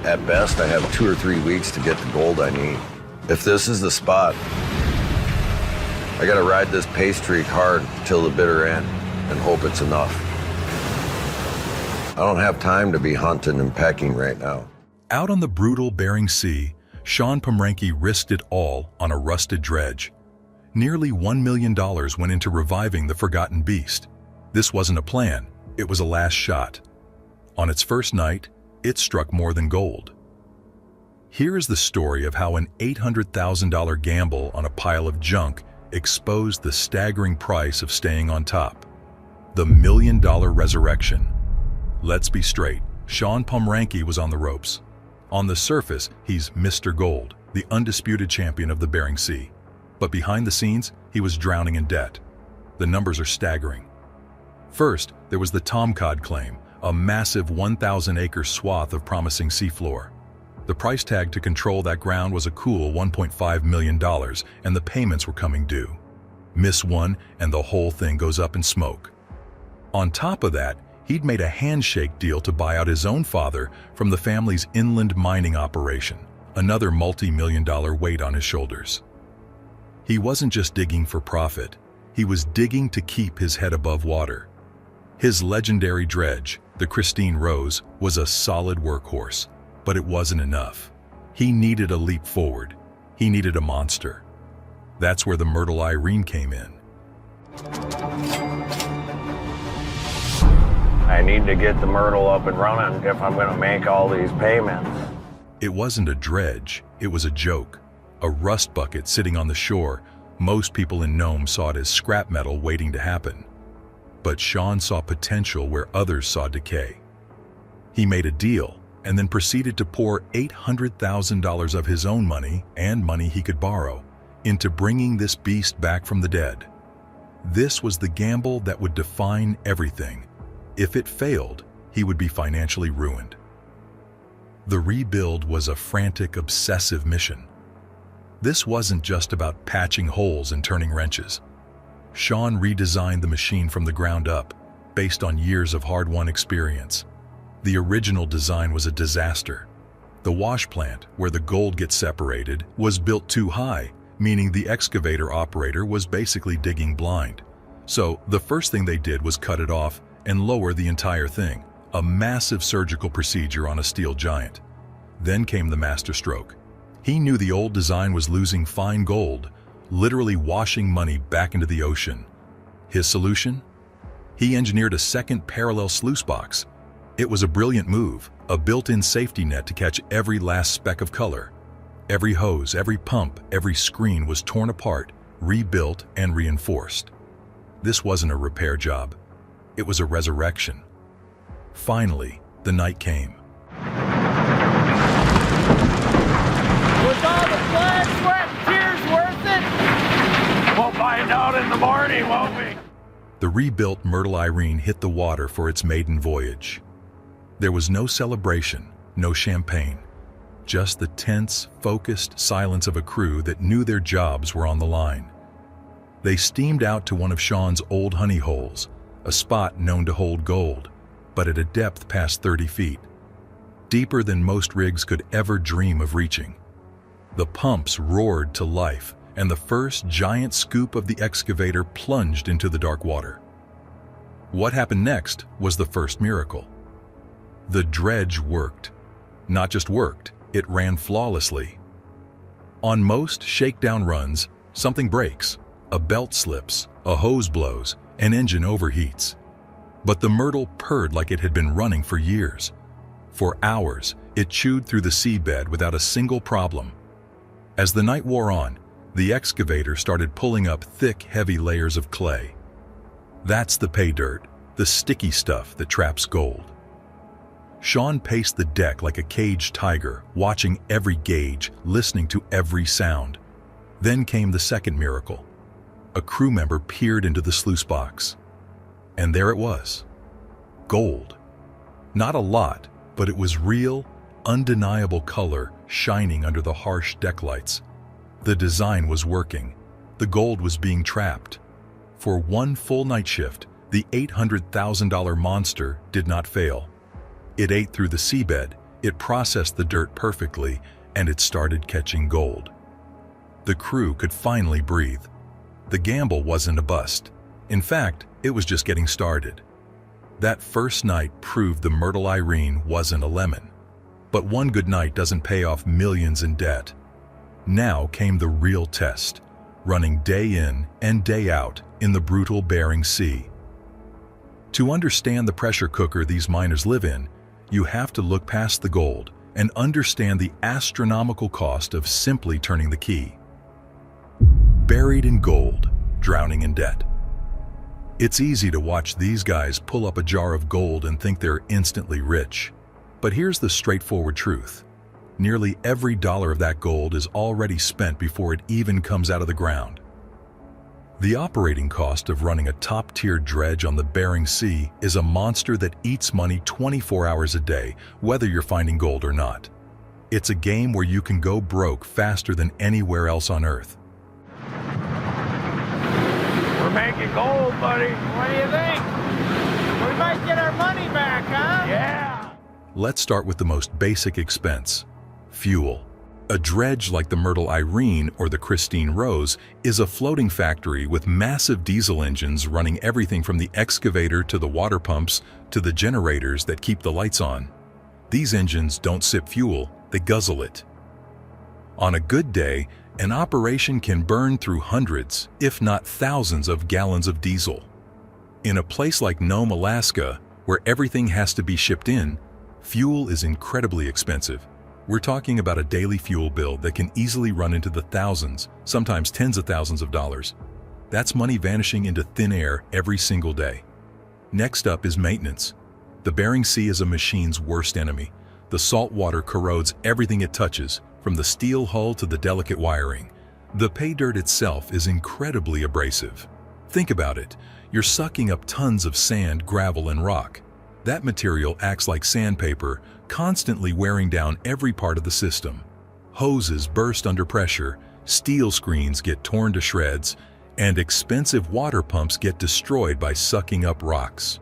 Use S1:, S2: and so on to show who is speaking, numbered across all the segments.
S1: At best, I have 2 or 3 weeks to get the gold I need. If this is the spot, I gotta ride this pay streak hard till the bitter end and hope it's enough. I don't have time to be hunting and pecking right now.
S2: Out on the brutal Bering Sea, Shawn Pomrenke risked it all on a rusted dredge. Nearly $1 million went into reviving the forgotten beast. This wasn't a plan, it was a last shot. On its first night, it struck more than gold. Here is the story of how an $800,000 gamble on a pile of junk exposed the staggering price of staying on top. The $1 million resurrection. Let's be straight, Shawn Pomrenke was on the ropes. On the surface, he's Mr. Gold, the undisputed champion of the Bering Sea. But behind the scenes, he was drowning in debt. The numbers are staggering. First, there was the Tomcod claim, a massive 1,000-acre swath of promising seafloor. The price tag to control that ground was a cool $1.5 million, and the payments were coming due. Miss one, and the whole thing goes up in smoke. On top of that, he'd made a handshake deal to buy out his own father from the family's inland mining operation, another multi-million-dollar weight on his shoulders. He wasn't just digging for profit, he was digging to keep his head above water. His legendary dredge, the Christine Rose, was a solid workhorse, but it wasn't enough. He needed a leap forward. He needed a monster. That's where the Myrtle Irene came in.
S1: I need to get the Myrtle up and running if I'm gonna make all these payments.
S2: It wasn't a dredge, it was a joke. A rust bucket sitting on the shore. Most people in Nome saw it as scrap metal waiting to happen. But Shawn saw potential where others saw decay. He made a deal and then proceeded to pour $800,000 of his own money and money he could borrow into bringing this beast back from the dead. This was the gamble that would define everything. If it failed, he would be financially ruined. The rebuild was a frantic, obsessive mission. This wasn't just about patching holes and turning wrenches. Shawn redesigned the machine from the ground up, based on years of hard-won experience. The original design was a disaster. The wash plant, where the gold gets separated, was built too high, meaning the excavator operator was basically digging blind. So the first thing they did was cut it off and lower the entire thing, a massive surgical procedure on a steel giant. Then came the masterstroke. He knew the old design was losing fine gold, literally washing money back into the ocean. His solution? He engineered a second parallel sluice box. It was a brilliant move, a built-in safety net to catch every last speck of color. Every hose, every pump, every screen was torn apart, rebuilt, and reinforced. This wasn't a repair job. It was a resurrection. Finally, the night came.
S3: Was all the blood, sweat, and tears worth it?
S1: We'll find out in the morning, won't we?
S2: The rebuilt Myrtle Irene hit the water for its maiden voyage. There was no celebration, no champagne, just the tense, focused silence of a crew that knew their jobs were on the line. They steamed out to one of Shawn's old honey holes, a spot known to hold gold, but at a depth past 30 feet, deeper than most rigs could ever dream of reaching. The pumps roared to life, and the first giant scoop of the excavator plunged into the dark water. What happened next was the first miracle. The dredge worked. Not just worked, it ran flawlessly. On most shakedown runs, something breaks. A belt slips, a hose blows, an engine overheats. But the Myrtle purred like it had been running for years. For hours, it chewed through the seabed without a single problem. As the night wore on, the excavator started pulling up thick, heavy layers of clay. That's the pay dirt, the sticky stuff that traps gold. Shawn paced the deck like a caged tiger, watching every gauge, listening to every sound. Then came the second miracle. A crew member peered into the sluice box. And there it was. Gold. Not a lot, but it was real, undeniable color shining under the harsh deck lights. The design was working. The gold was being trapped. For one full night shift, the $800,000 monster did not fail. It ate through the seabed, It processed the dirt perfectly, and it started catching gold. The crew could finally breathe. The gamble wasn't a bust. In fact, it was just getting started. That first night proved the Myrtle Irene wasn't a lemon. But one good night doesn't pay off millions in debt. Now came the real test, running day in and day out in the brutal Bering Sea. To understand the pressure cooker these miners live in, you have to look past the gold and understand the astronomical cost of simply turning the key. Buried in gold, drowning in debt. It's easy to watch these guys pull up a jar of gold and think they're instantly rich. But here's the straightforward truth. Nearly every dollar of that gold is already spent before it even comes out of the ground. The operating cost of running a top-tier dredge on the Bering Sea is a monster that eats money 24 hours a day, whether you're finding gold or not. It's a game where you can go broke faster than anywhere else on Earth.
S3: We're making gold, buddy. What do you think? We might get our money back, huh? Yeah.
S2: Let's start with the most basic expense, fuel. A dredge like the Myrtle Irene or the Christine Rose is a floating factory with massive diesel engines running everything from the excavator to the water pumps to the generators that keep the lights on. These engines don't sip fuel, they guzzle it. On a good day, an operation can burn through hundreds, if not thousands of gallons of diesel. In a place like Nome, Alaska, where everything has to be shipped in, fuel is incredibly expensive. We're talking about a daily fuel bill that can easily run into the thousands, sometimes tens of thousands of dollars. That's money vanishing into thin air every single day. Next up is maintenance. The Bering Sea is a machine's worst enemy. The salt water corrodes everything it touches, from the steel hull to the delicate wiring. The pay dirt itself is incredibly abrasive. Think about it. You're sucking up tons of sand, gravel, and rock. That material acts like sandpaper, constantly wearing down every part of the system. Hoses burst under pressure, steel screens get torn to shreds, and expensive water pumps get destroyed by sucking up rocks.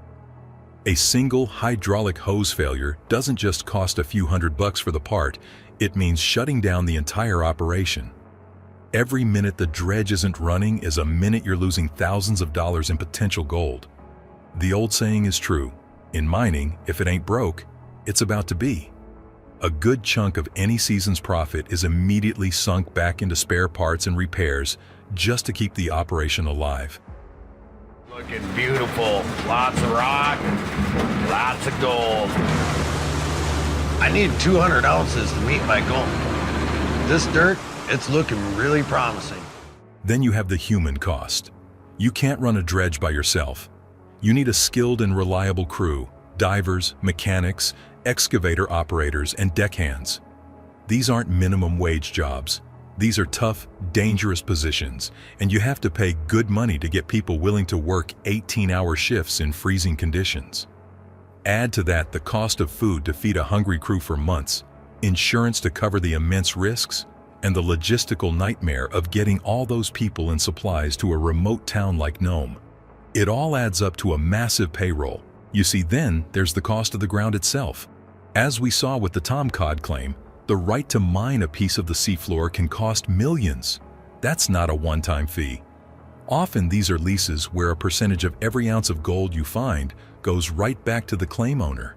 S2: A single hydraulic hose failure doesn't just cost a few $100 for the part, it means shutting down the entire operation. Every minute the dredge isn't running is a minute you're losing thousands of dollars in potential gold. The old saying is true. In mining, if it ain't broke, it's about to be. A good chunk of any season's profit is immediately sunk back into spare parts and repairs just to keep the operation alive.
S3: Looking beautiful. Lots of rock, lots of gold.
S1: I need 200 ounces to meet my goal. This dirt, it's looking really promising.
S2: Then you have the human cost. You can't run a dredge by yourself. You need a skilled and reliable crew, divers, mechanics, excavator operators, and deckhands. These aren't minimum wage jobs. These are tough, dangerous positions, and you have to pay good money to get people willing to work 18-hour shifts in freezing conditions. Add to that the cost of food to feed a hungry crew for months, insurance to cover the immense risks, and the logistical nightmare of getting all those people and supplies to a remote town like Nome. It all adds up to a massive payroll. You see, then there's the cost of the ground itself. As we saw with the Tom Cod claim, the right to mine a piece of the seafloor can cost millions. That's not a one-time fee. Often these are leases where a percentage of every ounce of gold you find goes right back to the claim owner.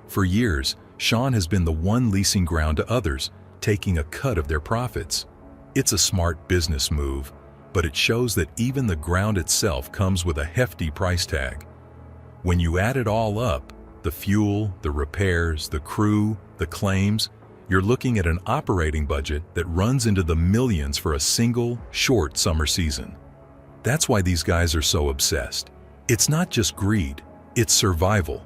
S2: For years, Shawn has been the one leasing ground to others, taking a cut of their profits. It's a smart business move, but it shows that even the ground itself comes with a hefty price tag. When you add it all up, the fuel, the repairs, the crew, the claims, you're looking at an operating budget that runs into the millions for a single, short summer season. That's why these guys are so obsessed. It's not just greed, it's survival.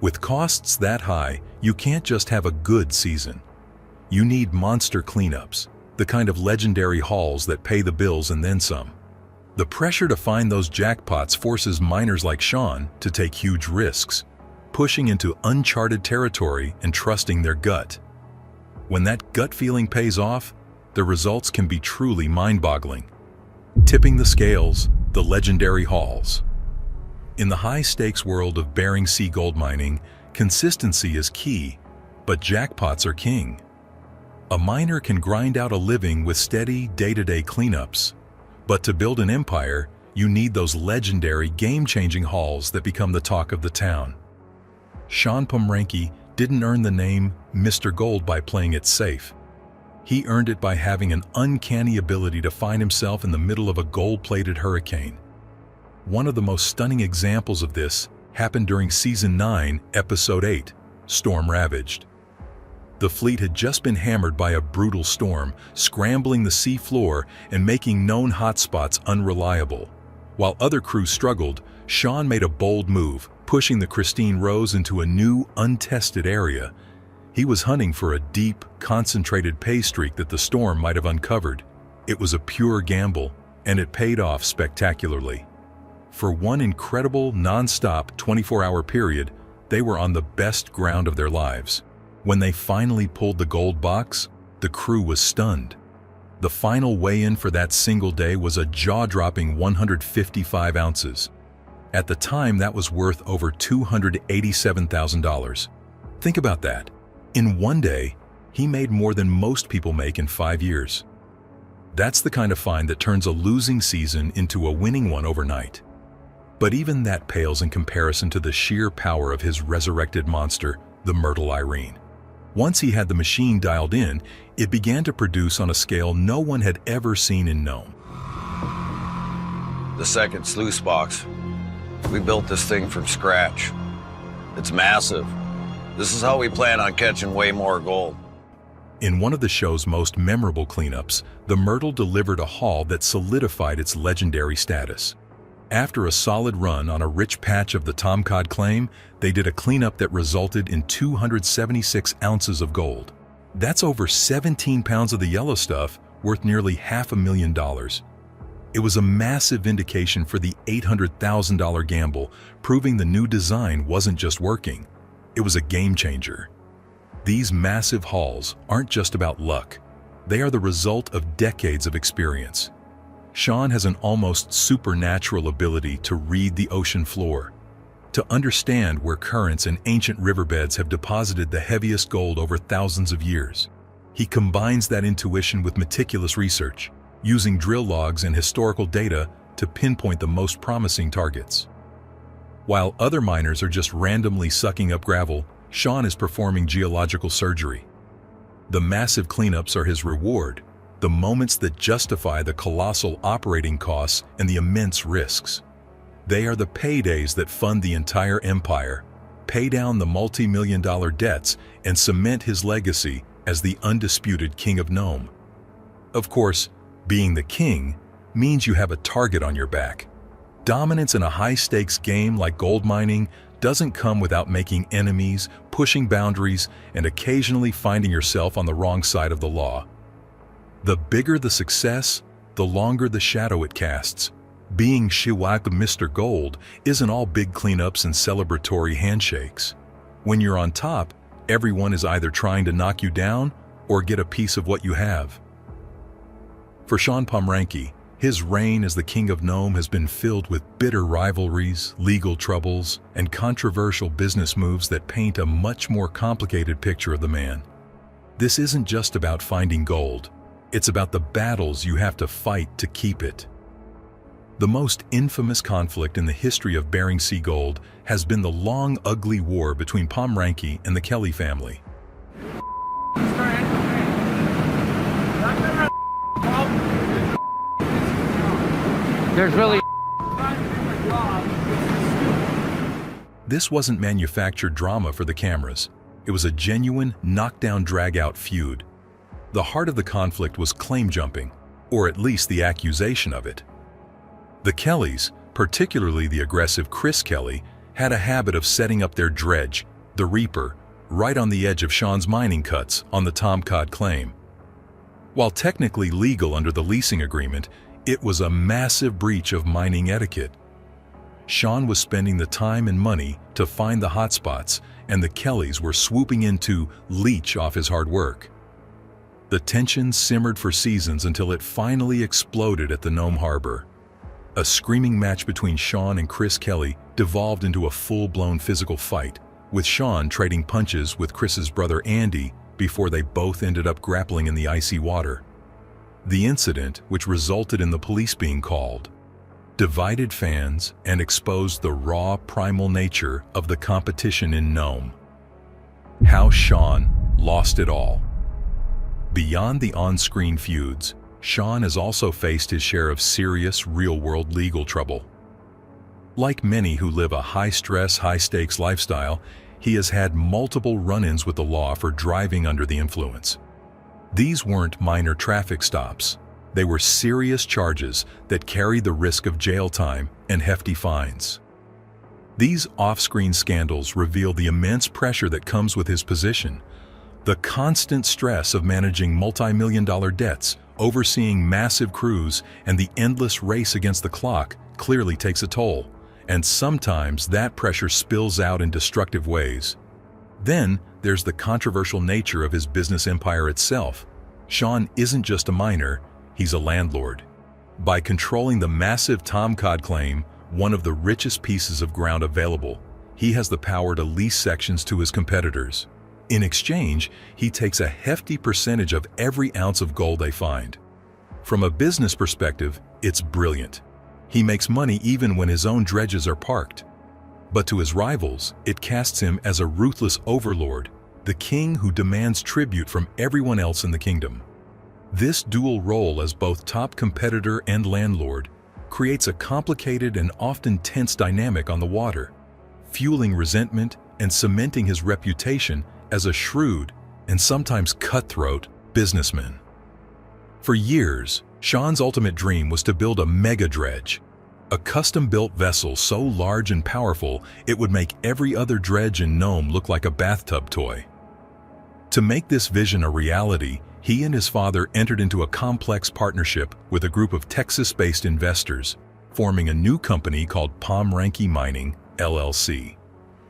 S2: With costs that high, you can't just have a good season. You need monster cleanups, the kind of legendary hauls that pay the bills and then some. The pressure to find those jackpots forces miners like Shawn to take huge risks, pushing into uncharted territory and trusting their gut. When that gut feeling pays off, the results can be truly mind-boggling. Tipping the scales, the legendary hauls. In the high-stakes world of Bering Sea gold mining, consistency is key. But jackpots are king. A miner can grind out a living with steady, day-to-day cleanups. But to build an empire, you need those legendary, game-changing hauls that become the talk of the town. Shawn Pomrenke didn't earn the name Mr. Gold by playing it safe. He earned it by having an uncanny ability to find himself in the middle of a gold-plated hurricane. One of the most stunning examples of this happened during Season 9, Episode 8, Storm Ravaged. The fleet had just been hammered by a brutal storm, scrambling the sea floor and making known hotspots unreliable. While other crews struggled, Shawn made a bold move, pushing the Christine Rose into a new, untested area. He was hunting for a deep, concentrated pay streak that the storm might have uncovered. It was a pure gamble, and it paid off spectacularly. For one incredible, non-stop 24-hour period, they were on the best ground of their lives. When they finally pulled the gold box, the crew was stunned. The final weigh-in for that single day was a jaw-dropping 155 ounces. At the time, that was worth over $287,000. Think about that. In one day, he made more than most people make in 5 years. That's the kind of find that turns a losing season into a winning one overnight. But even that pales in comparison to the sheer power of his resurrected monster, the Myrtle Irene. Once he had the machine dialed in, it began to produce on a scale no one had ever seen in Nome.
S1: The second sluice box. We built this thing from scratch. It's massive. This is how we plan on catching way more gold.
S2: In one of the show's most memorable cleanups, the Myrtle delivered a haul that solidified its legendary status. After a solid run on a rich patch of the Tomcod claim, they did a cleanup that resulted in 276 ounces of gold. That's over 17 pounds of the yellow stuff, worth nearly $500,000. It was a massive vindication for the $800,000 gamble, proving the new design wasn't just working. It was a game changer. These massive hauls aren't just about luck. They are the result of decades of experience. Shawn has an almost supernatural ability to read the ocean floor, to understand where currents and ancient riverbeds have deposited the heaviest gold over thousands of years. He combines that intuition with meticulous research, using drill logs and historical data to pinpoint the most promising targets. While other miners are just randomly sucking up gravel, Shawn is performing geological surgery. The massive cleanups are his reward, the moments that justify the colossal operating costs and the immense risks. They are the paydays that fund the entire empire, pay down the multi-million-dollar debts, and cement his legacy as the undisputed king of Nome. Of course, being the king means you have a target on your back. Dominance in a high-stakes game like gold mining doesn't come without making enemies, pushing boundaries, and occasionally finding yourself on the wrong side of the law. The bigger the success, the longer the shadow it casts. Being Mr. Gold isn't all big cleanups and celebratory handshakes. When you're on top, everyone is either trying to knock you down or get a piece of what you have. For Shawn Pomrenke, his reign as the King of Nome has been filled with bitter rivalries, legal troubles, and controversial business moves that paint a much more complicated picture of the man. This isn't just about finding gold. It's about the battles you have to fight to keep it. The most infamous conflict in the history of Bering Sea Gold has been the long, ugly war between Pomrenke and the Kelly family.
S3: There's really
S2: This wasn't manufactured drama for the cameras. It was a genuine, knockdown, drag-out feud. The heart of the conflict was claim jumping, or at least the accusation of it. The Kellys, particularly the aggressive Chris Kelly, had a habit of setting up their dredge, the Reaper, right on the edge of Shawn's mining cuts on the Tomcod claim. While technically legal under the leasing agreement, it was a massive breach of mining etiquette. Shawn was spending the time and money to find the hotspots, and the Kellys were swooping in to leech off his hard work. The tension simmered for seasons until it finally exploded at the Nome Harbor. A screaming match between Shawn and Chris Kelly devolved into a full-blown physical fight, with Shawn trading punches with Chris's brother Andy before they both ended up grappling in the icy water. The incident, which resulted in the police being called, divided fans and exposed the raw, primal nature of the competition in Nome. How Shawn lost it all. Beyond the on-screen feuds, Shawn has also faced his share of serious, real-world legal trouble. Like many who live a high-stress, high-stakes lifestyle, he has had multiple run-ins with the law for driving under the influence. These weren't minor traffic stops. They were serious charges that carried the risk of jail time and hefty fines. These off-screen scandals reveal the immense pressure that comes with his position, the constant stress of managing multi-million-dollar debts, overseeing massive crews, and the endless race against the clock clearly takes a toll, and sometimes that pressure spills out in destructive ways. Then there's the controversial nature of his business empire itself. Shawn isn't just a miner, he's a landlord. By controlling the massive Tom Cod claim, one of the richest pieces of ground available, he has the power to lease sections to his competitors. In exchange, he takes a hefty percentage of every ounce of gold they find. From a business perspective, it's brilliant. He makes money even when his own dredges are parked. But to his rivals, it casts him as a ruthless overlord, the king who demands tribute from everyone else in the kingdom. This dual role as both top competitor and landlord creates a complicated and often tense dynamic on the water, fueling resentment and cementing his reputation as a shrewd and sometimes cutthroat businessman. For years, Shawn's ultimate dream was to build a mega dredge, a custom-built vessel so large and powerful it would make every other dredge in Nome look like a bathtub toy. To make this vision a reality, he and his father entered into a complex partnership with a group of Texas-based investors, forming a new company called Pomrenke Mining, LLC.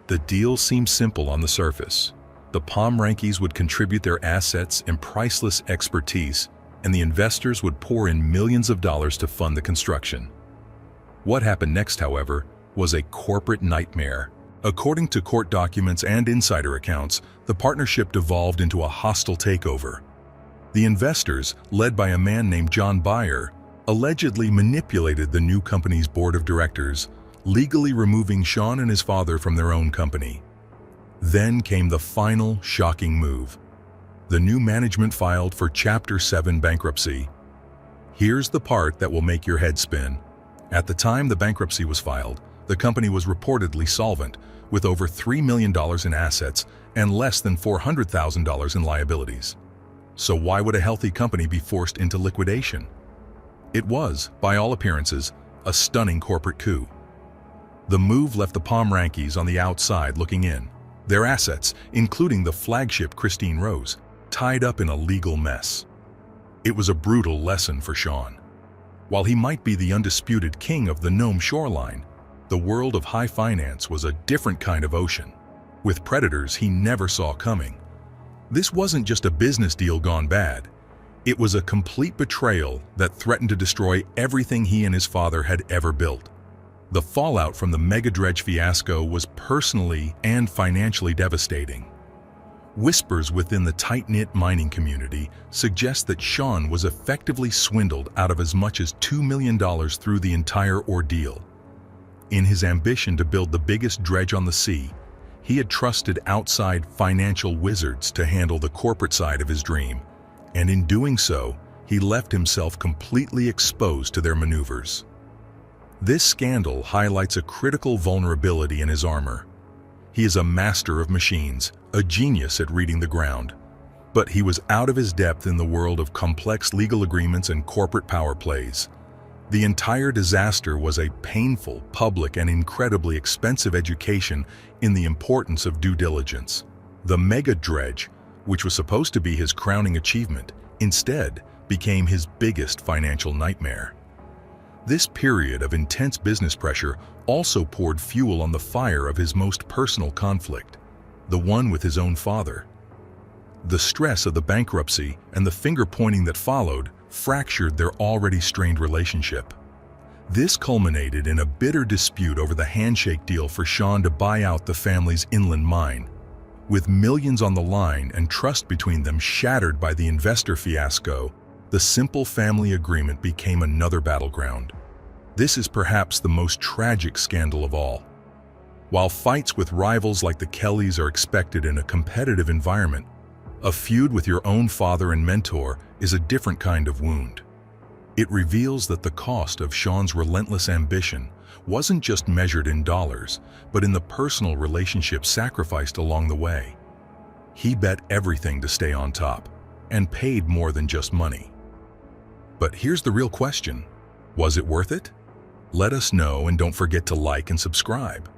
S2: The deal seemed simple on the surface. The Pomrenkes would contribute their assets and priceless expertise, and the investors would pour in millions of dollars to fund the construction. What happened next, however, was a corporate nightmare. According to court documents and insider accounts, the partnership devolved into a hostile takeover. The investors, led by a man named John Bayer, allegedly manipulated the new company's board of directors, legally removing Shawn and his father from their own company. Then came the final, shocking move. The new management filed for Chapter 7 bankruptcy. Here's the part that will make your head spin. At the time the bankruptcy was filed, the company was reportedly solvent, with over $3 million in assets and less than $400,000 in liabilities. So why would a healthy company be forced into liquidation? It was, by all appearances, a stunning corporate coup. The move left the Pomrenkes on the outside looking in, their assets, including the flagship Christine Rose, tied up in a legal mess. It was a brutal lesson for Shawn. While he might be the undisputed king of the Nome shoreline, the world of high finance was a different kind of ocean, with predators he never saw coming. This wasn't just a business deal gone bad. It was a complete betrayal that threatened to destroy everything he and his father had ever built. The fallout from the mega dredge fiasco was personally and financially devastating. Whispers within the tight-knit mining community suggest that Shawn was effectively swindled out of as much as $2 million through the entire ordeal. In his ambition to build the biggest dredge on the sea, he had trusted outside financial wizards to handle the corporate side of his dream, and in doing so, he left himself completely exposed to their maneuvers. This scandal highlights a critical vulnerability in his armor. He is a master of machines, a genius at reading the ground. But he was out of his depth in the world of complex legal agreements and corporate power plays. The entire disaster was a painful, public, and incredibly expensive education in the importance of due diligence. The mega dredge, which was supposed to be his crowning achievement, instead became his biggest financial nightmare. This period of intense business pressure also poured fuel on the fire of his most personal conflict, the one with his own father. The stress of the bankruptcy and the finger-pointing that followed fractured their already strained relationship. This culminated in a bitter dispute over the handshake deal for Shawn to buy out the family's inland mine. With millions on the line and trust between them shattered by the investor fiasco, the simple family agreement became another battleground. This is perhaps the most tragic scandal of all. While fights with rivals like the Kellys are expected in a competitive environment, a feud with your own father and mentor is a different kind of wound. It reveals that the cost of Shawn's relentless ambition wasn't just measured in dollars, but in the personal relationships sacrificed along the way. He bet everything to stay on top, and paid more than just money. But here's the real question: was it worth it? Let us know, and don't forget to like and subscribe.